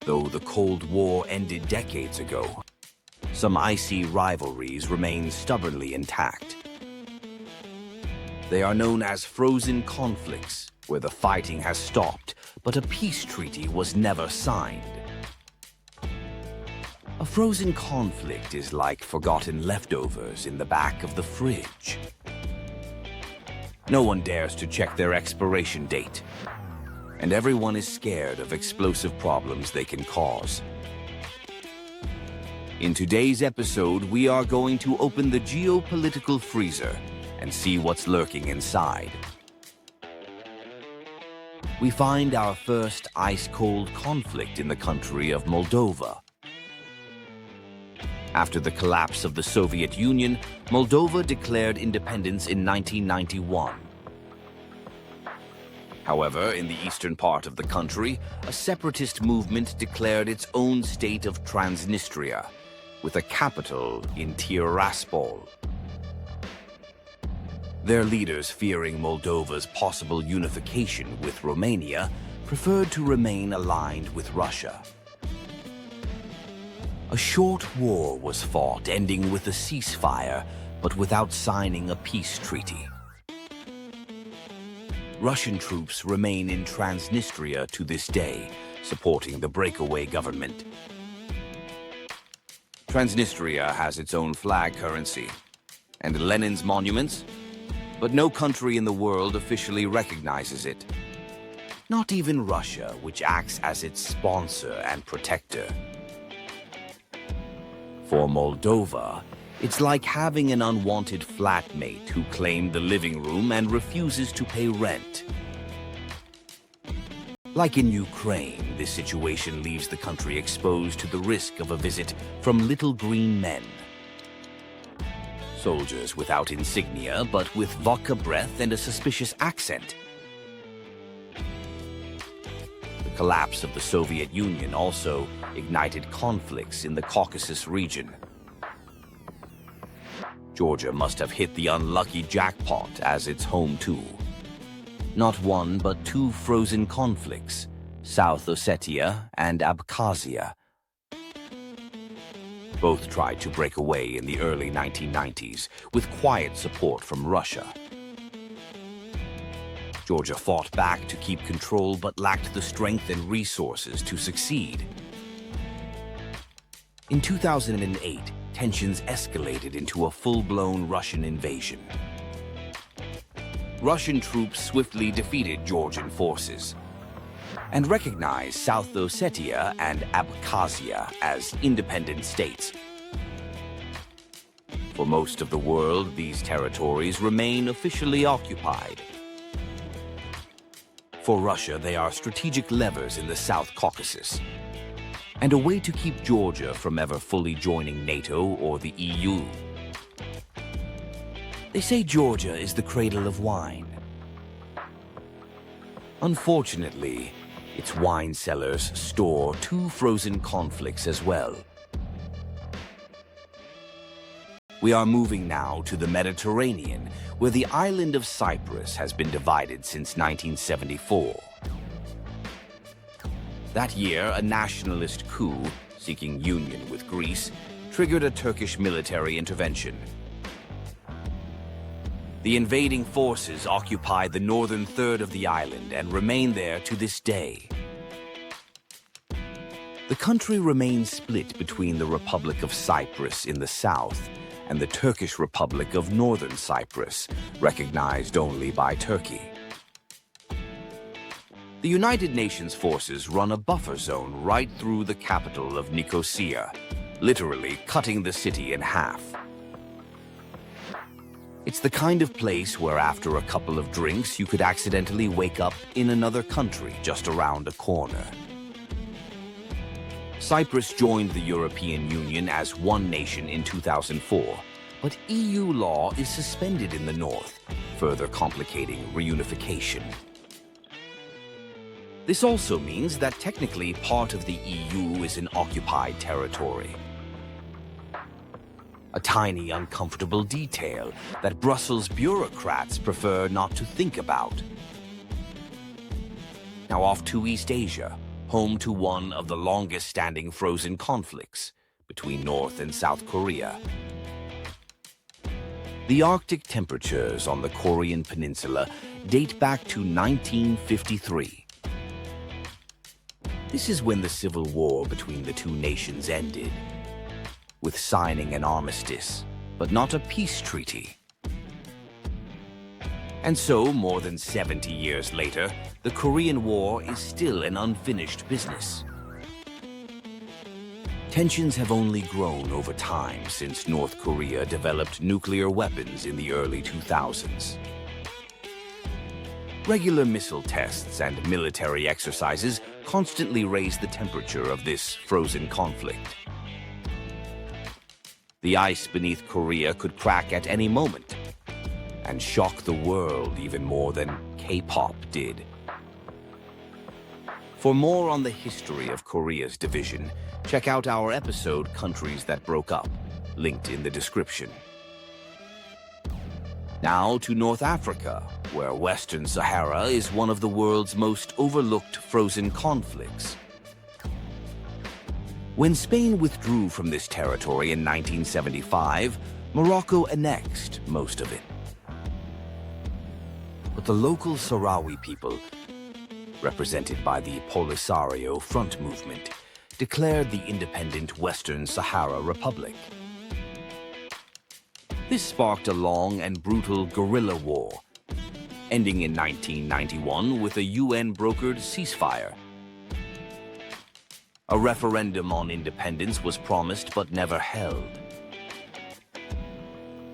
Though the Cold War ended decades ago, some icy rivalries remain stubbornly intact. They are known as frozen conflicts, where the fighting has stopped, but a peace treaty was never signed. A frozen conflict is like forgotten leftovers in the back of the fridge. No one dares to check their expiration date, and everyone is scared of explosive problems they can cause. In today's episode, we are going to open the geopolitical freezer and see what's lurking inside. We find our first ice-cold conflict in the country of Moldova. After the collapse of the Soviet Union, Moldova declared independence in 1991. However, in the eastern part of the country, a separatist movement declared its own state of Transnistria, with a capital in Tiraspol. Their leaders, fearing Moldova's possible unification with Romania, preferred to remain aligned with Russia. A short war was fought, ending with a ceasefire, but without signing a peace treaty. Russian troops remain in Transnistria to this day, supporting the breakaway government. Transnistria has its own flag currency and Lenin's monuments, but no country in the world officially recognizes it. Not even Russia, which acts as its sponsor and protector. For Moldova, it's like having an unwanted flatmate who claimed the living room and refuses to pay rent. Like in Ukraine, this situation leaves the country exposed to the risk of a visit from little green men. Soldiers without insignia, but with vodka breath and a suspicious accent. The collapse of the Soviet Union also ignited conflicts in the Caucasus region. Georgia must have hit the unlucky jackpot as its home too. Not one, but two frozen conflicts, South Ossetia and Abkhazia. Both tried to break away in the early 1990s, with quiet support from Russia. Georgia fought back to keep control, but lacked the strength and resources to succeed. In 2008, tensions escalated into a full-blown Russian invasion. Russian troops swiftly defeated Georgian forces and recognized South Ossetia and Abkhazia as independent states. For most of the world, these territories remain officially occupied. For Russia, they are strategic levers in the South Caucasus, and a way to keep Georgia from ever fully joining NATO or the EU. They say Georgia is the cradle of wine. Unfortunately, its wine cellars store two frozen conflicts as well. We are moving now to the Mediterranean, where the island of Cyprus has been divided since 1974. That year, a nationalist coup, seeking union with Greece, triggered a Turkish military intervention. The invading forces occupy the northern third of the island and remain there to this day. The country remains split between the Republic of Cyprus in the south and the Turkish Republic of Northern Cyprus, recognized only by Turkey. The United Nations forces run a buffer zone right through the capital of Nicosia, literally cutting the city in half. It's the kind of place where after a couple of drinks you could accidentally wake up in another country just around a corner. Cyprus joined the European Union as one nation in 2004, but EU law is suspended in the north, further complicating reunification. This also means that technically part of the EU is in occupied territory. A tiny, uncomfortable detail that Brussels bureaucrats prefer not to think about. Now off to East Asia, home to one of the longest-standing frozen conflicts between North and South Korea. The Arctic temperatures on the Korean peninsula date back to 1953. This is when the civil war between the two nations ended, with signing an armistice, but not a peace treaty. And so, more than 70 years later, the Korean War is still an unfinished business. Tensions have only grown over time since North Korea developed nuclear weapons in the early 2000s. Regular missile tests and military exercises constantly raise the temperature of this frozen conflict. The ice beneath Korea could crack at any moment and shock the world even more than K-pop did. For more on the history of Korea's division, check out our episode Countries That Broke Up, linked in the description. Now to North Africa, where Western Sahara is one of the world's most overlooked frozen conflicts. When Spain withdrew from this territory in 1975, Morocco annexed most of it. But the local Sahrawi people, represented by the Polisario Front movement, declared the independent Western Sahara Republic. This sparked a long and brutal guerrilla war, ending in 1991 with a UN-brokered ceasefire. A referendum on independence was promised but never held.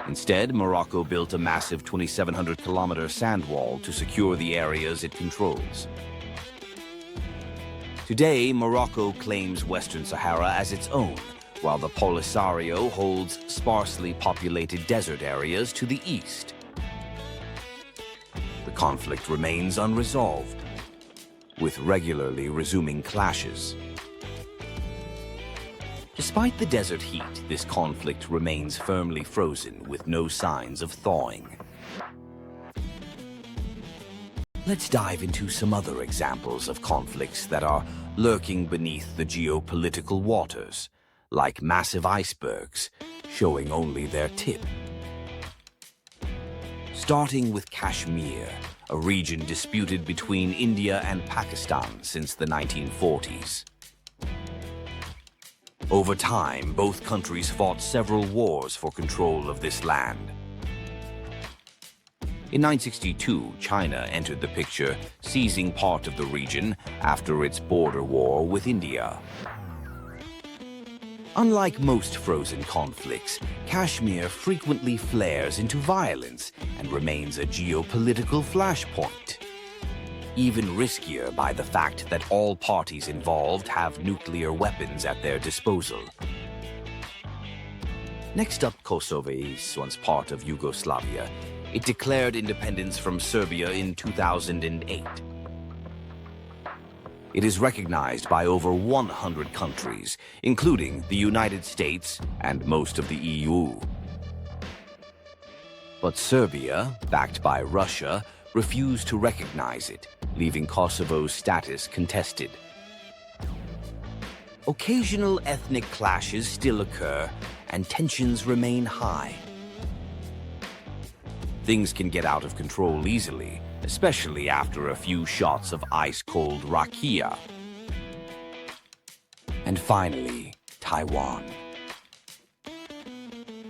Instead, Morocco built a massive 2,700-kilometer sand wall to secure the areas it controls. Today, Morocco claims Western Sahara as its own, while the Polisario holds sparsely populated desert areas to the east. The conflict remains unresolved, with regularly resuming clashes. Despite the desert heat, this conflict remains firmly frozen with no signs of thawing. Let's dive into some other examples of conflicts that are lurking beneath the geopolitical waters, like massive icebergs, showing only their tip. Starting with Kashmir, a region disputed between India and Pakistan since the 1940s. Over time, both countries fought several wars for control of this land. In 1962, China entered the picture, seizing part of the region after its border war with India. Unlike most frozen conflicts, Kashmir frequently flares into violence and remains a geopolitical flashpoint. Even riskier by the fact that all parties involved have nuclear weapons at their disposal. Next up, Kosovo is once part of Yugoslavia. It declared independence from Serbia in 2008. It is recognized by over 100 countries, including the United States and most of the EU. But Serbia, backed by Russia, refused to recognize it, leaving Kosovo's status contested. Occasional ethnic clashes still occur, and tensions remain high. Things can get out of control easily, especially after a few shots of ice-cold rakia. And finally, Taiwan.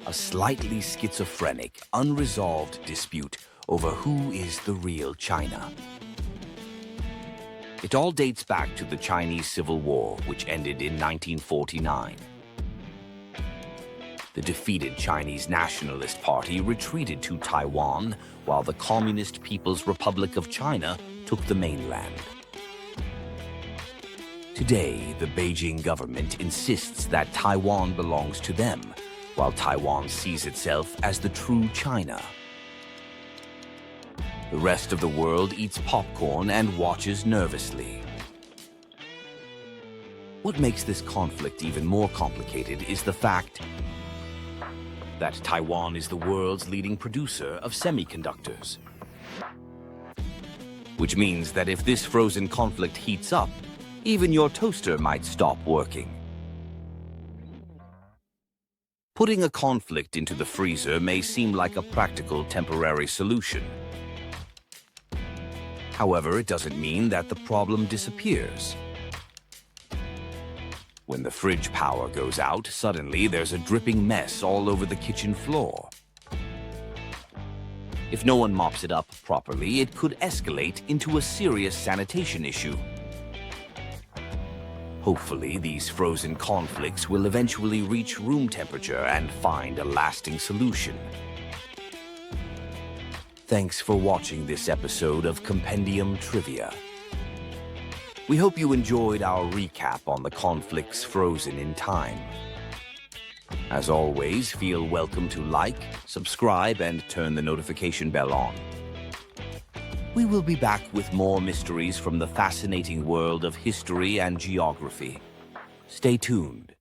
A slightly schizophrenic, unresolved dispute over who is the real China. It all dates back to the Chinese Civil War, which ended in 1949. The defeated Chinese Nationalist Party retreated to Taiwan, while the Communist People's Republic of China took the mainland. Today, the Beijing government insists that Taiwan belongs to them, while Taiwan sees itself as the true China. The rest of the world eats popcorn and watches nervously. What makes this conflict even more complicated is the fact that Taiwan is the world's leading producer of semiconductors. Which means that if this frozen conflict heats up, Even your toaster might stop working. Putting a conflict into the freezer may seem like a practical temporary solution. However, it doesn't mean that the problem disappears. When the fridge power goes out, suddenly there's a dripping mess all over the kitchen floor. If no one mops it up properly, it could escalate into a serious sanitation issue. Hopefully, these frozen conflicts will eventually reach room temperature and find a lasting solution. Thanks for watching this episode of Compendium Trivia. We hope you enjoyed our recap on the conflicts frozen in time. As always, feel welcome to like, subscribe, and turn the notification bell on. We will be back with more mysteries from the fascinating world of history and geography. Stay tuned.